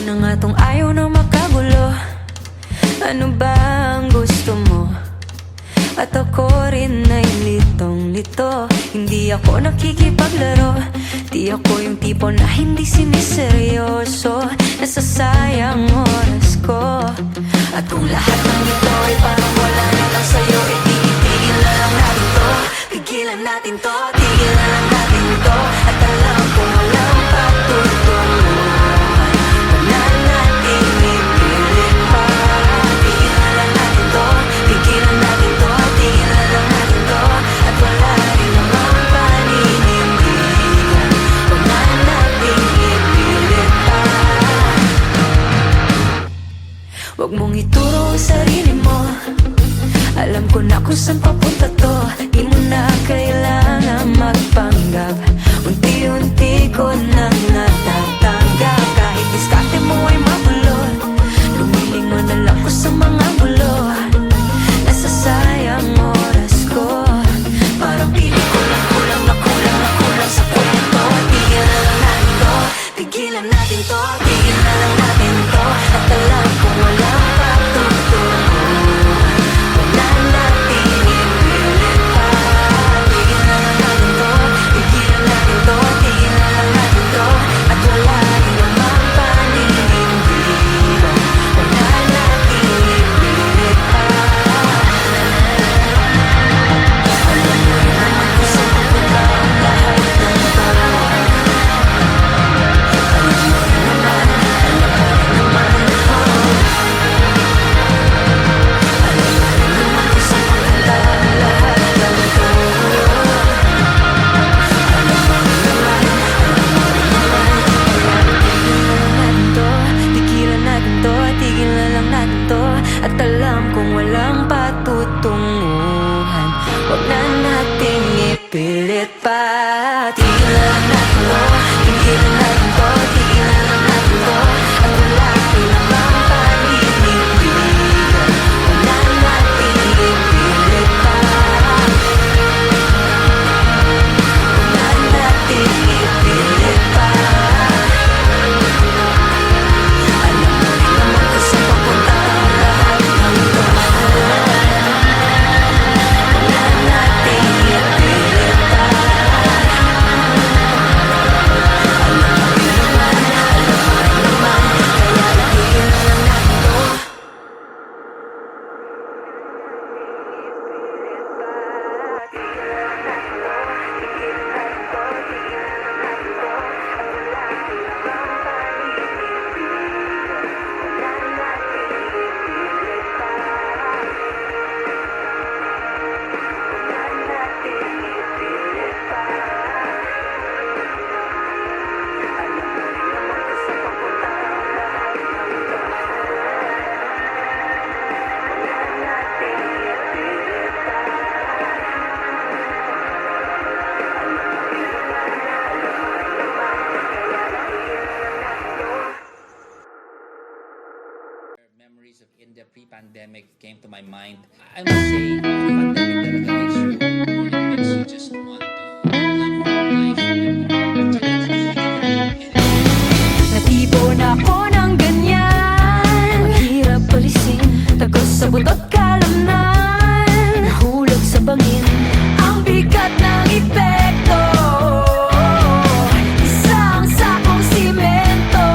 na nga tong ayaw na makagulo. Ano ba ang gusto mo? At ako rin ay litong-lito. Hindi ako nakikipaglaro. Di ako yung tipo na hindi siniseryoso. Nasasayang oras ko. At kung lahat ng ito ay parang wala na lang sa'yo, eh tigil na lang natin to. Tigilan natin to, tigilan lang natin to. At alam ko walang patutunguhan. Wala natin ipilit pa. Tigilan lang natin to, tigilan natin to. Tigilan lang natin to. At wala rin namang paninindigan. Wala natin ipilit pa. Huwag mong ituro ang sarili mo. Alam ko na kung saan papunta to. Di mo na kailangan magpanggap. Unti-unti ko nang natatanggap. Kahit diskarte mo ay mabulol, lumilingon na lang ko sa mga gulo. Nasasayang oras ko. Parang pili ko lang kulang na kulang na kulang sa kwento. Tigilan na lang natin to, tigilan natin to. Tigilan na lang natin to. At alam ko walang patutunguhan. Wala natin ipilit pa. Tigilan na lang natin to, tigilan natin to. Tigilan na lang natin to. At wala rin namang paninindigan. Wala natin ipilit pa. Alam mo rin naman kung saan papunta ang lahat ng to. Alam mo rin naman, alam mo rin naman ako. Alam mo rin naman kung saan papunta ang lahat ng to. Alam mo rin naman, tigilan natin to, tigilan lang natin to. At alam kong walang patutunguhan. Huwag na nating ipilit pa. Tigilan lang natin to, tigilan natin to. Tigilan lang natin to. At wala rin namang paninindigan. Wala nating ipilit pa. Wala nating ipilit pa. Alam mo rin naman kung saan papunta ang lahat ng to. Wala nating ipilit pa. Alam mo rin naman, kaya tigilan lang natin to. Memories of India pre-pandemic came to my mind. I must say, the pandemic talaga makes you just want to have more life. Natipon ako ng ganyan. Mahirap palisin, tagos sa butot kalamnan. Nahulog sa bangin, ang bigat ng epekto. Isang sakong simento.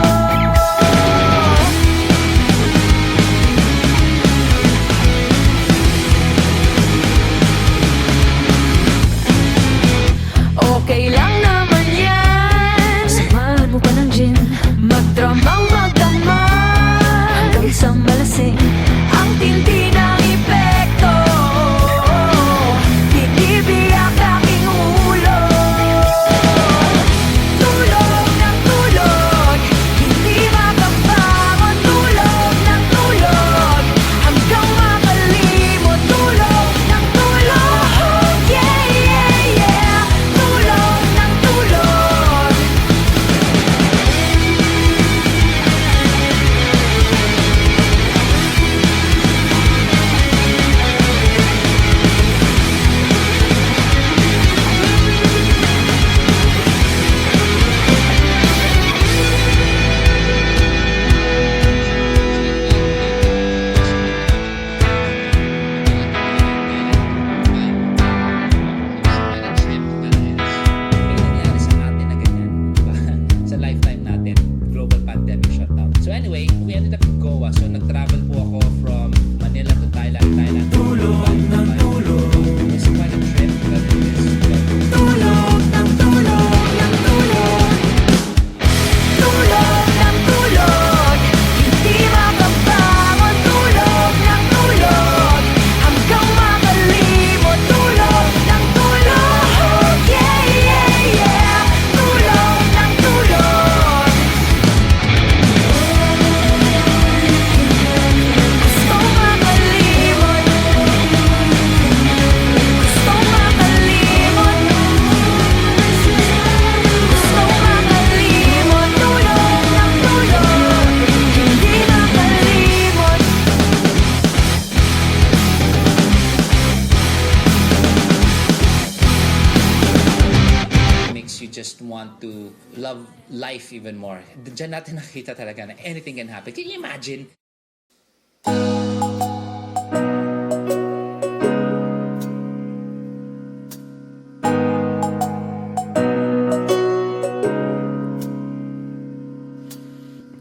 just want to love life even more. Diyan natin nakita talaga na anything can happen. Can you imagine?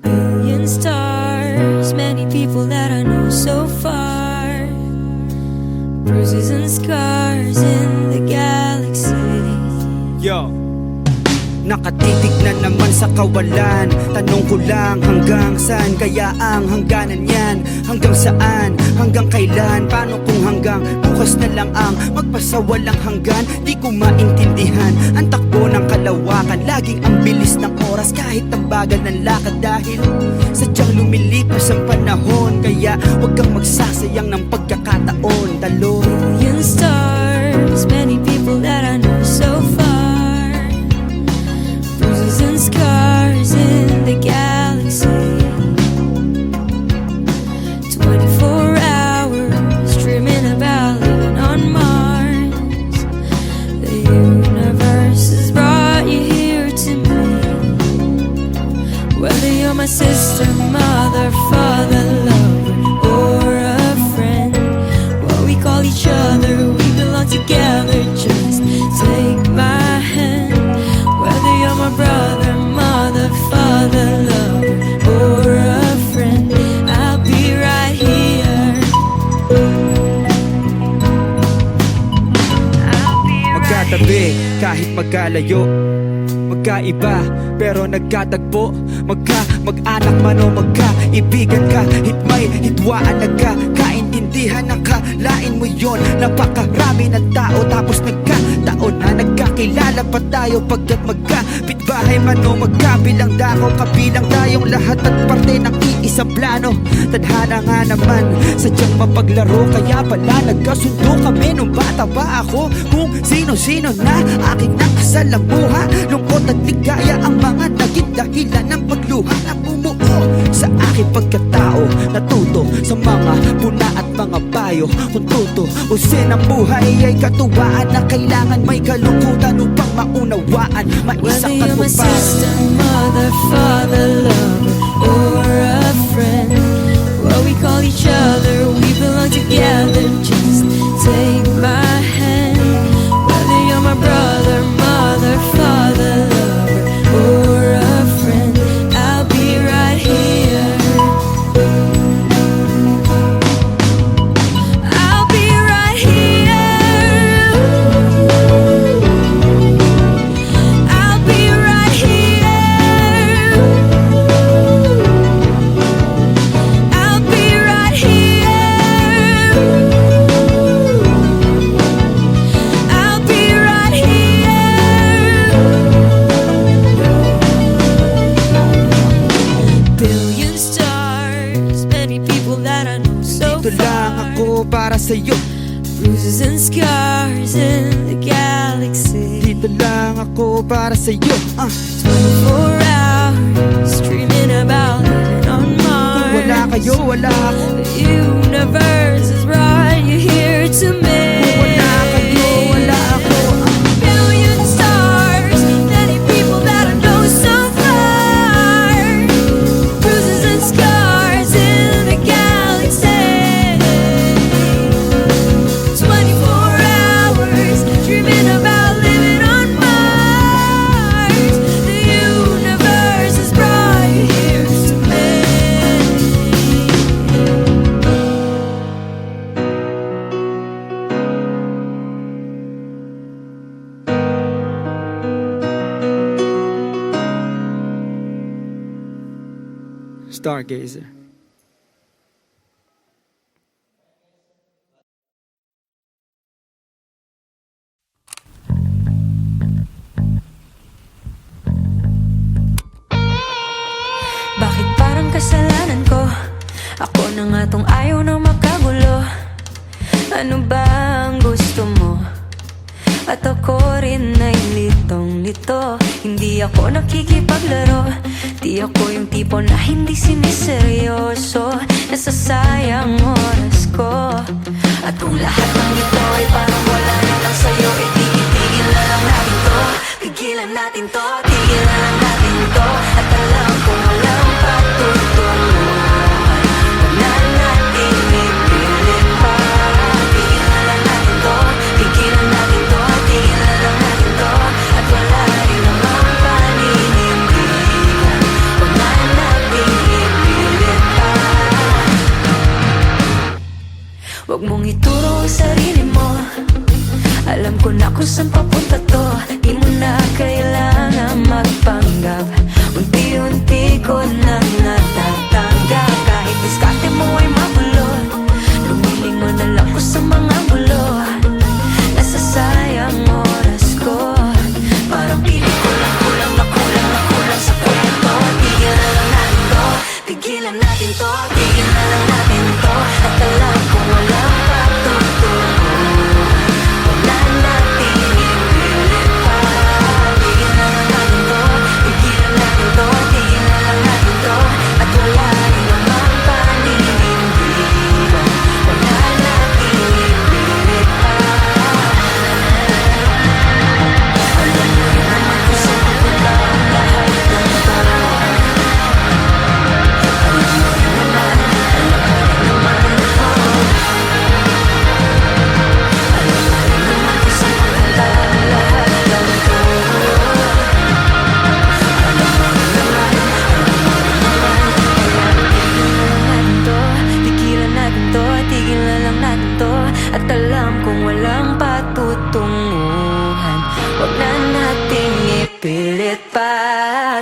Billion stars, many people that I know so far. Bruises and scars in the galaxy. Yo, nakatitig na naman sa kawalan. Tanong ko lang hanggang saan kaya ang hangganan yan? Hanggang saan? Hanggang kailan? Paano kung hanggang bukas na lang ang magpasawalang hanggan? Di ko maintindihan ang takbo ng kalawakan. Laging ang bilis ng oras kahit ang bagal ng lakad. Dahil sadyang lumilipas ang panahon. Kaya huwag kang magsasayang ng pagkakataon. Talon. Billion stars, many people that I know so far. Bruises and scars in the galaxy. 24 hours dreaming about living on Mars. The universe has brought you here to me. Whether you're my sister, mother, father, lover, or a friend, what we call each other, we belong together. Just take my hand. Whether you're my brother, mother, father, lover, or a friend, I'll be right here. I'll be right Magkatabi kahit magkalayo, magkaiba pero nagkatagpo. Mag-anak man o magkaibigan ka, hitmay, hitwaan, nagkakaintindihan. Nakalain mo yon, napakarami ng tao tapos nagkataon na nagkakilala pa tayo. Pagkat magkapitbahay man o magkabilang dako, kabilang tayong lahat at parte ng iisang plano. Tadhana nga naman, sadyang mapaglaro. Kaya pala nagkasundo kami nung bata pa ako. Kung sino-sino na aking nakasalamuha, lungkot at ligaya ang mga naging dahilan ng pagluha na bumuo sa aking pagkatao. Natuto sa mga puna at mga payo. Kung tutuusin ang buhay ay katuwaan na kailangan may kalungkutan upang maunawaan. May Whether isang you're my katuparan. sister, mother, father, lover, or a friend, what we call each other, we belong together. Just take my hand. Whether you're my brother, mother, father, lover, or a friend, I'll be right here. I'll be right here. I'll be right here. I'll be right here. I'll be right here. Billion stars, many people that I know so Dito lang far. ako para sa'yo. Bruises and scars in the galaxy. Dito lang ako para sa'yo. 24 hours dreaming about living on Mars. Kung wala kayo, wala ako. The universe has brought you here to me. Kung wala kayo, wala ako. Billion stars, many people that I know so far. Bruises and scars in the galaxy. 24 hours dreaming about living on Mars. The universe has brought you here to me. Stargazer. Bakit parang kasalanan ko? Ako na nga tong ayaw na makagulo. Ano ba ang gusto mo? At ako rin ay litong-lito. Hindi ako nakikipaglaro. Di ako yung tipo na hindi siniseryoso. Nasasayang oras ko. At kung lahat ng ito ay parang wala na lang sa'yo, e di itigil na lang natin to. Tigilan natin to. kung saan papunta to. Di mo na kailangan magpanggap, unti-unti ko nang natatanggap. Kahit diskarte mo ay magulo, lumiling mo na lang ko sa mga gulo. Nasasayang oras ko, parang piling ko lang kulang na kulang na kulang sa kwento. Tigilan na lang natin to, tigilan natin to, tigilan na lang natin to. At alam kong walang patutunguhan, wala nating ipilit pa. Tigilan na lang natin to, tigilan natin to, tigilan na lang natin to. At wala rin namang paninindigan, wala nating ipilit pa. Alam mo rin naman kung saan pupunta ang lahat ng to. Alam mo rin naman, alam mo rin naman ako. Alam mo rin naman kung saan pupunta ang lahat ng to. Alam mo rin naman, alam mo rin naman. Kaya tigilan natin to, tigilan lang natin to. At alam kong walang patutunguhan, wag na nating ipilit pa.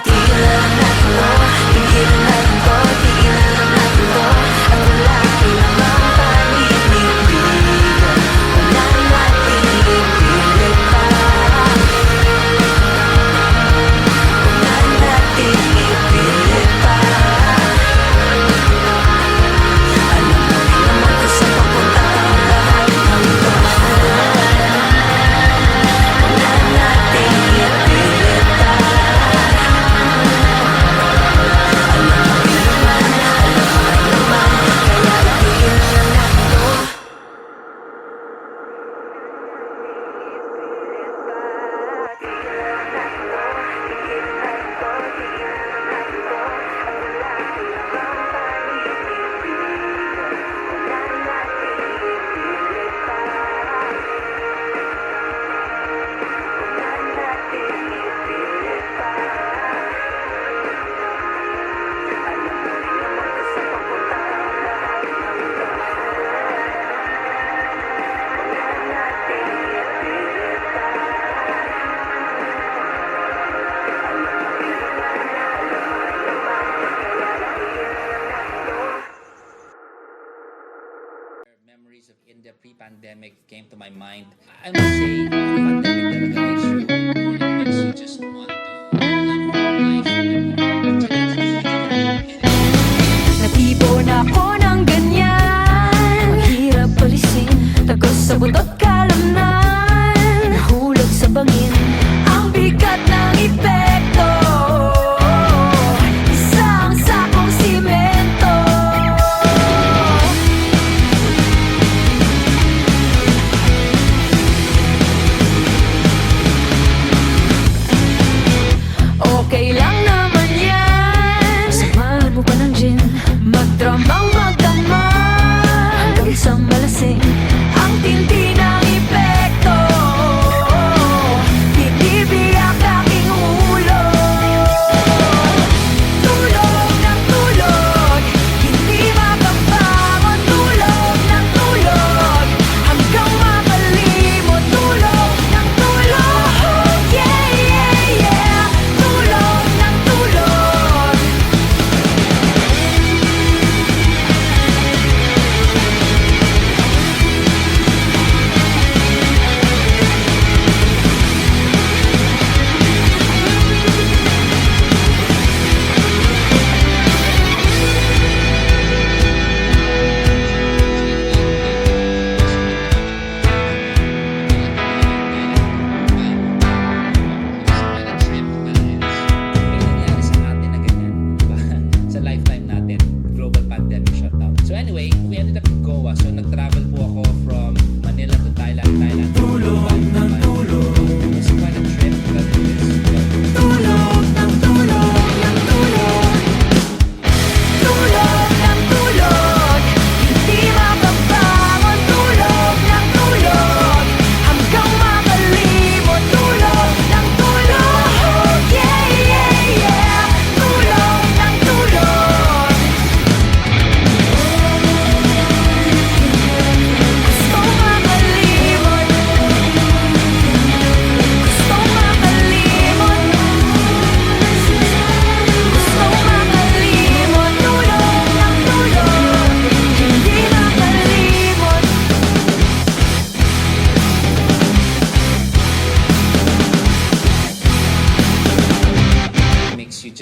Tigilan lang natin to, tigilan natin to, tigilan lang natin to. At wala rin namang paninindigan, wala nating ipilit pa. Wala nating ipilit pa. Alam mo rin naman kung saan papunta ang lahat ng to. Wala nating ipilit pa. Alam mo rin naman, alam mo rin naman. Kaya tigilan lang natin to. Memories of India pre-pandemic came to my mind. I must say, the pandemic talaga makes you just want to love life and Natipon ako ng ganyan, ang hirap palisin, tagos sa butot kalamnan, nahulog sa bangin, ang bigat ng epekto, isang sakong simento. Okay lang naman yan, samahan mo pa ng gin, magdramang magdama hanggang sa malasing, ang tindi ng epekto.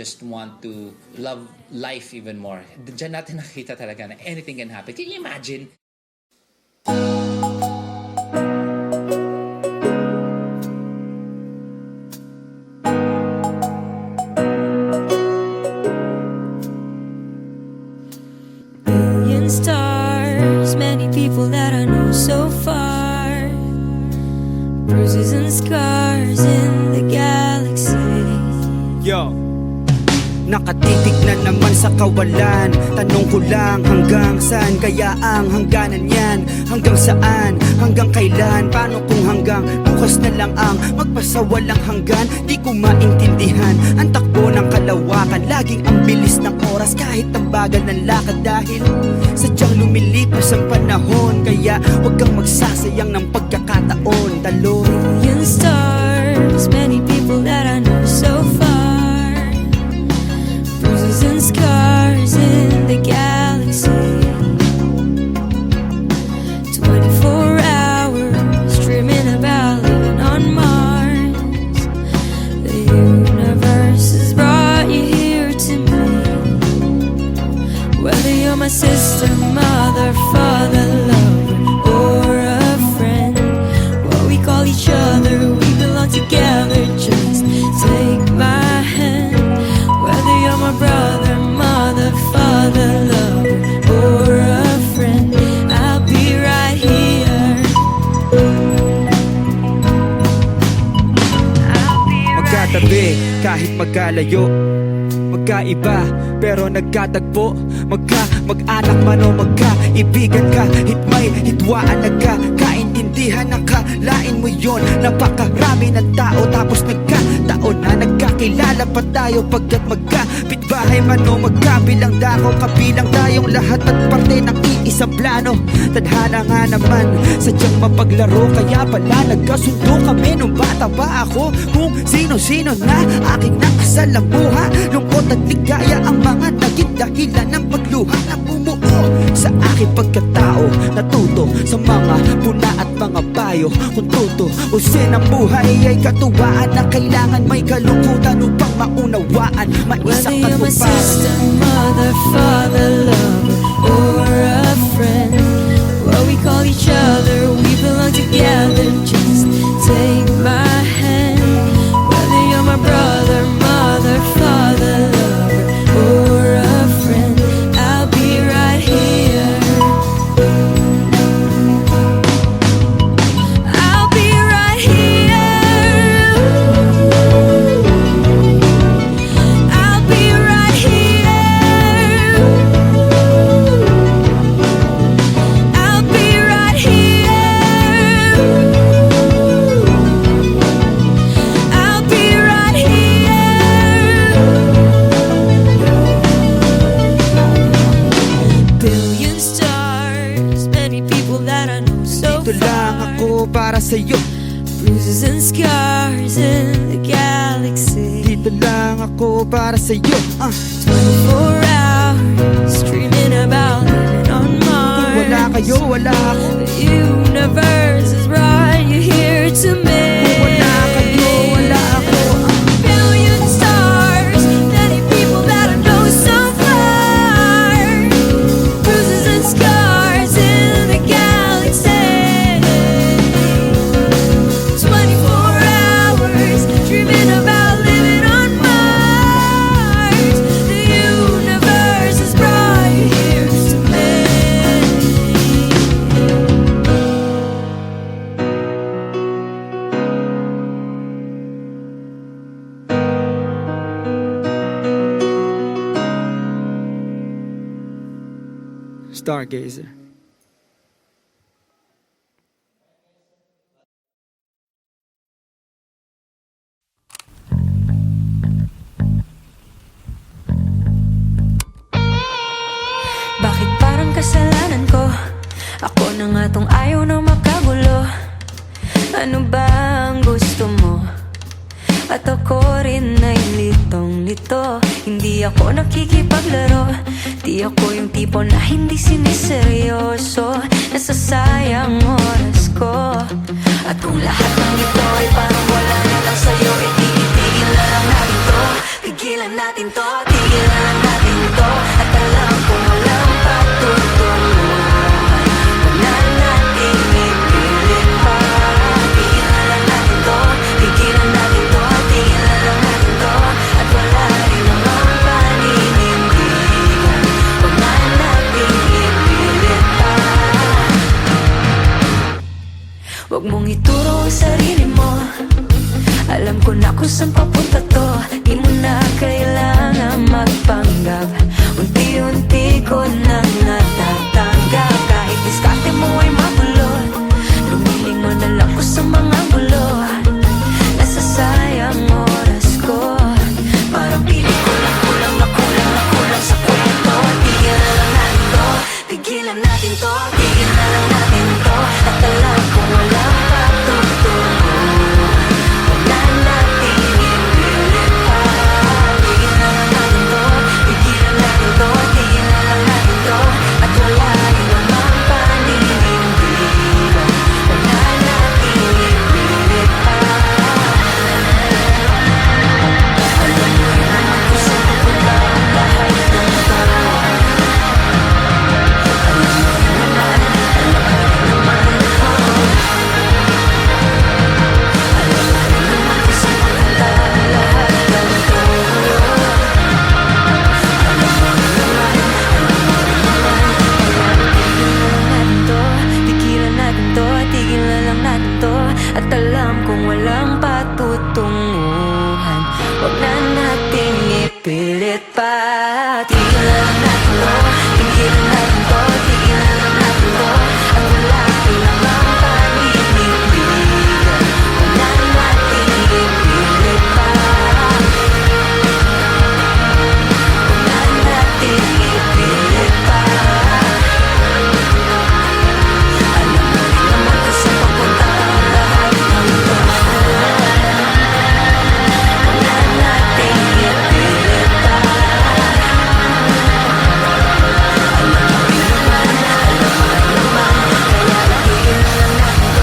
just want to love life even more. Diyan natin nakita talaga na anything can happen. Can you imagine? Billion stars, many people that I know so far. Bruises and scars in the galaxy. Yo, nakatitig na naman sa kawalan. Tanong ko lang hanggang saan kaya ang hangganan yan? Hanggang saan? Hanggang kailan? Paano kung hanggang bukas na lang ang magpasawalang hanggan? Di ko maintindihan ang takbo ng kalawakan. Laging ang bilis ng oras kahit ang bagal ng lakad. Dahil sadyang lumilipas ang panahon. Kaya huwag kang magsasayang ng pagkakataon. Talon. Billion stars, many people that I know so far. Bruises and scars in the galaxy. 24 hours dreaming about living on Mars. The universe has brought you here to me. Whether you're my sister, mother, father, lover, or a friend, what we call each other, we belong together. Just take my hand. Whether you're my brother, mother, father, lover, or a friend, I'll be right here. I'll be right Magkatabi kahit magkalayo, magkaiba pero nagkatagpo. Mag-anak man o magkaibigan ka, hitmay, hitwaan, nagkakaintindihan. Nakalain mo yon, napakarami ng tao tapos nagkataon na nagkakilala pa tayo. Pagkat magkapitbahay man o magkabilang dako, kabilang tayong lahat at parte ng iisang plano. Tadhana nga naman, sadyang mapaglaro. Kaya pala nagkasundo kami nung bata pa ako. Kung sino-sino na aking nakasalamuha, lungkot at ligaya ang mga naging dahilan ng pagluha na bumuo sa aking pagkatao. Natuto sa mga puna at mga payo. Kung tutuusin ang buhay ay katuwaan na kailangan may kalungkutan upang maunawaan. Maisa Whether you're my katuparan. sister, mother, father, lover, or a friend, what we call each other, we belong together. Just take my hand. Whether you're my brother, mother, father, lover, or a friend, I'll be right here. I'll be right here. I'll be right here. I'll be right here. I'll be right here. Billion stars, many people that I know so Dito lang far. ako para sa'yo. Bruises and scars in the galaxy. Dito lang ako para sa'yo. 24 hours dreaming about living on Mars. Wala kayo, wala ako. The universe has brought you here to me. Wala kayo, wala ako. Billion stars, many people that I know so far. Bruises and scars in the galaxy. 24 hours dreaming about living on Mars. The universe has brought you here to me. Stargazer. Bakit parang kasalanan ko? Ako na nga tong ayaw na makagulo. Ano ba ang gusto mo? At ako rin ay litong-lito. Hindi ako nakikipaglaro. Di ako yung tipo na hindi siniseryoso. Nasasayang oras ko. At kung lahat ng ito ay parang wala na lang sa'yo, itigil na lang natin to. Tigilan natin to. Huwag mong ituro ang sarili mo. Alam ko na kung saan papunta to. Di mo na kailangan magpanggap. Unti-unti ko nang natatanggap. Kahit diskarte mo ay magulo, lumilingon na lang ko sa mga gulo. Nasasayang oras ko. Parang piling ko lang kulang na kulang na kulang sa kwento. Tigilan na lang natin to. Tigilan natin to. Tigilan na lang natin to. At alam ko walang patutungo. Huwag na natin ipilit pa. Tigilan na lang natin to. Tigilan natin to. Tigilan na lang natin to. At wala rin namang paninindigan. Huwag na natin ipilit pa. Alam mo rin naman kung saan pupunta ang lahat ng to. Tigilan natin to, tigilan lang natin to. At alam kong walang patutunguhan. Huwag na nating ipilit pa. Tigilan lang natin to, tigilan natin to. Tigilan lang natin to. At wala rin namang paninindigan. Huwag na nating ipilit pa. Huwag na nating ipilit pa. Alam mo rin naman kung saan papunta ang lahat ng to. Huwag na nating ipilit pa. Alam mo rin naman, kaya tigilan lang natin to.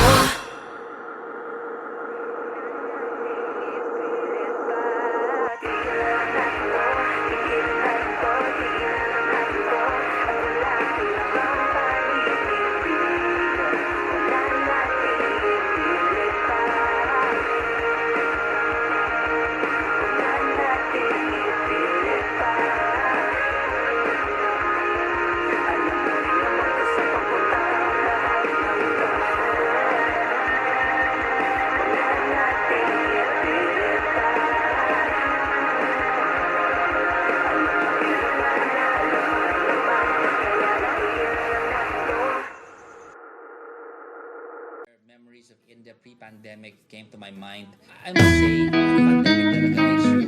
Memories of India pre-pandemic came to my mind. I must say, pandemic talaga issue.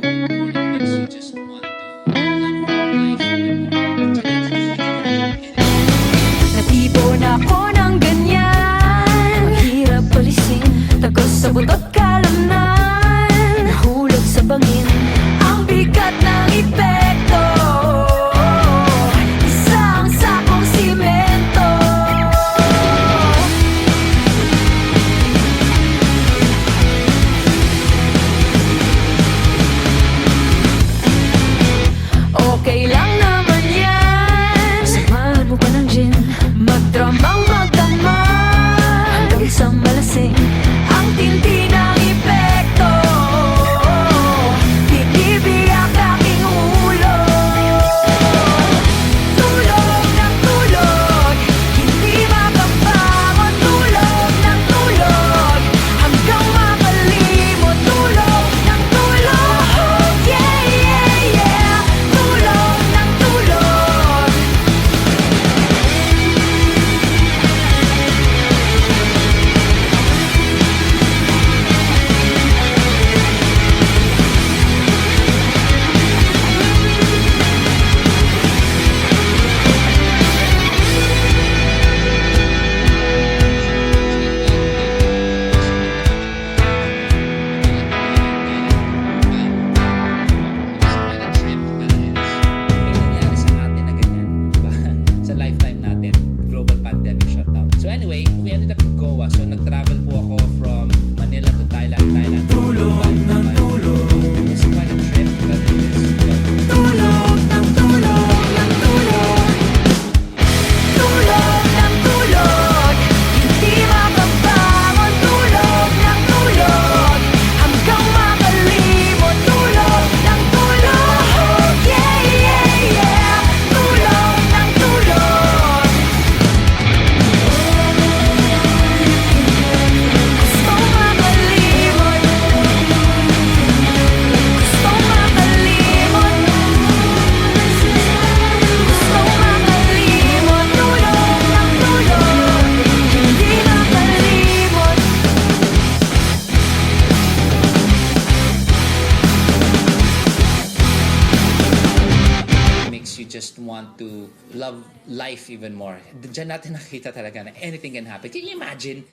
Makes you just want to live life. Natipon ako ng ganyan. Mahirap palisin, tagos sa butot kalamnan. Nahulog sa bangin, ang bigat ng epekto. Isang sakong simento. Okay lang naman yan. Samahan mo pa ng gin, magdramang magdamag hanggang sa malasing. Ang tindi ng epekto, bibiyak aking ulo. Tulog ng tulog, hindi makabangon. Tulog ng tulog, hanggang makalimot. Tulog ng tulog, yeah, yeah, yeah. Tulog ng tulog. want to love life even more. Diyan natin nakita talaga na anything can happen. Can you imagine?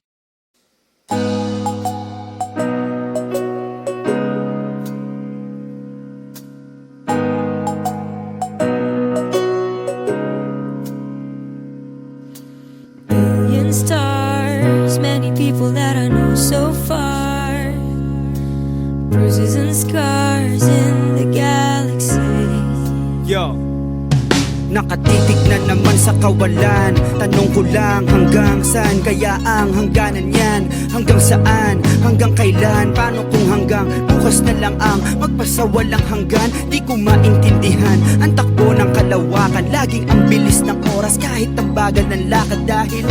Billion stars, many people that I know so far. Bruises and scars in the galaxy. Yo, nakatitig na naman sa kawalan. Tanong ko lang hanggang saan kaya ang hangganan yan? Hanggang saan? Hanggang kailan? Paano kung hanggang bukas na lang ang magpasawalang hanggan? Di ko maintindihan ang takbo ng kalawakan. Laging ang bilis ng oras kahit ang bagal ng lakad. Dahil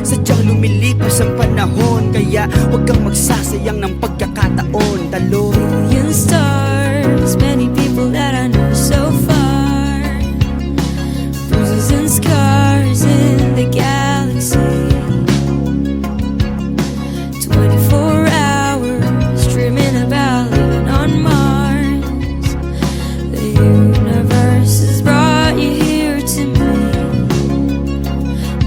sadyang lumilipas ang panahon. Kaya huwag kang magsasayang ng pagkakataon. Talon. Billion stars, many people that I know so far. Bruises and scars in the galaxy. 24 hours dreaming about living on Mars. The universe has brought you here to me.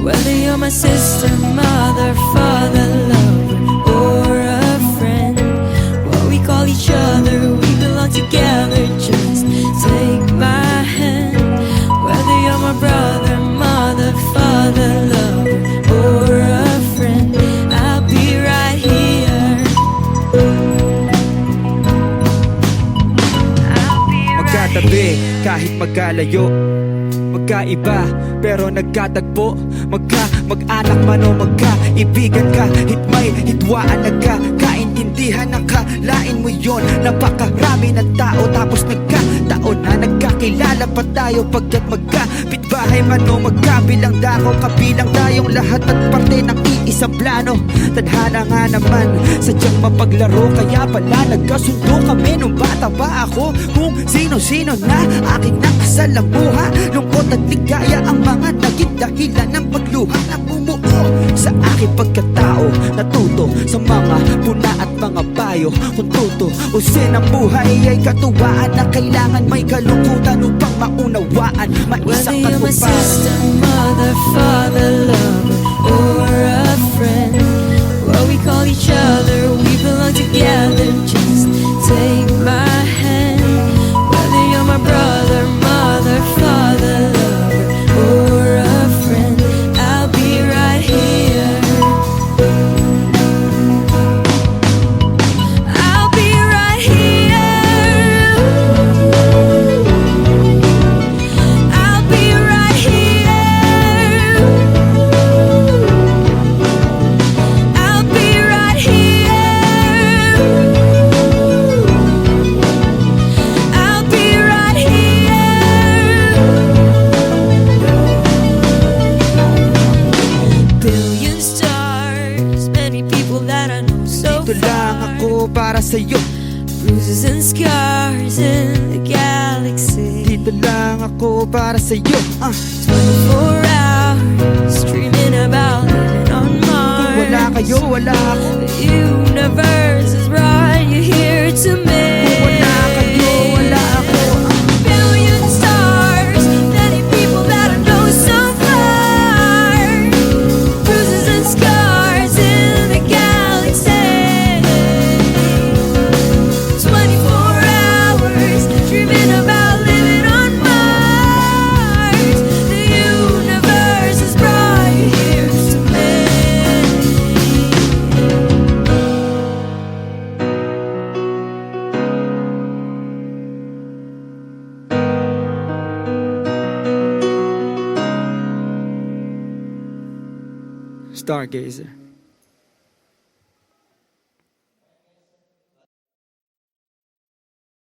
Whether you're my sister, mother, father, lover, or a friend, what we call each other, we belong together. Just take my hand. Whether you're my brother, mother, father, lover, or a friend, I'll be right here. Magkatabi kahit magkalayo, magkaiba pero nagkatagpo. Mag-anak man o magkaibigan ka, hitmay, hitwaan, nagkakaintindihan. Nakalain mo yon, napakarami ng tao tapos nagkataon na nagkakilala pa tayo. Pagkat magkapitbahay man o magkabilang dako, kabilang tayong lahat at parte ng iisang plano. Tadhana nga naman, sadyang mapaglaro. Kaya pala nagkasundo kami nung bata pa ako. Kung sino-sino na aking nakasalamuha, lungkot at ligaya ang mga naging dahilan ng pagluha na bumuo sa aking pagkatao. Natuto sa mga puna at mga payo. Kung tutuusin ang buhay ay katuwaan na kailangan may kalungkutan upang maunawaan. May Whether isang you're my katuparan. sister, mother, father, lover, or a friend, what we call each other, we belong together. Just take my hand. Whether you're my brother, mother, father, lover, or a friend, I'll be right here. I'll be right here. I'll be right here. I'll be right here. I'll be right here. Billion stars, many people that I know so Dito lang far. ako para sa'yo. Bruises and scars in the galaxy. Dito lang ako para sa'yo. 24 hours dreaming about living on Mars. Kung wala kayo, wala ako. The universe has brought you here to me. Kung wala kayo, wala ako. Billion stars, many people that I know so far. Bruises and scars in the galaxy. 24 hours dreaming about living on Mars. The universe has brought you here to me. Stargazer.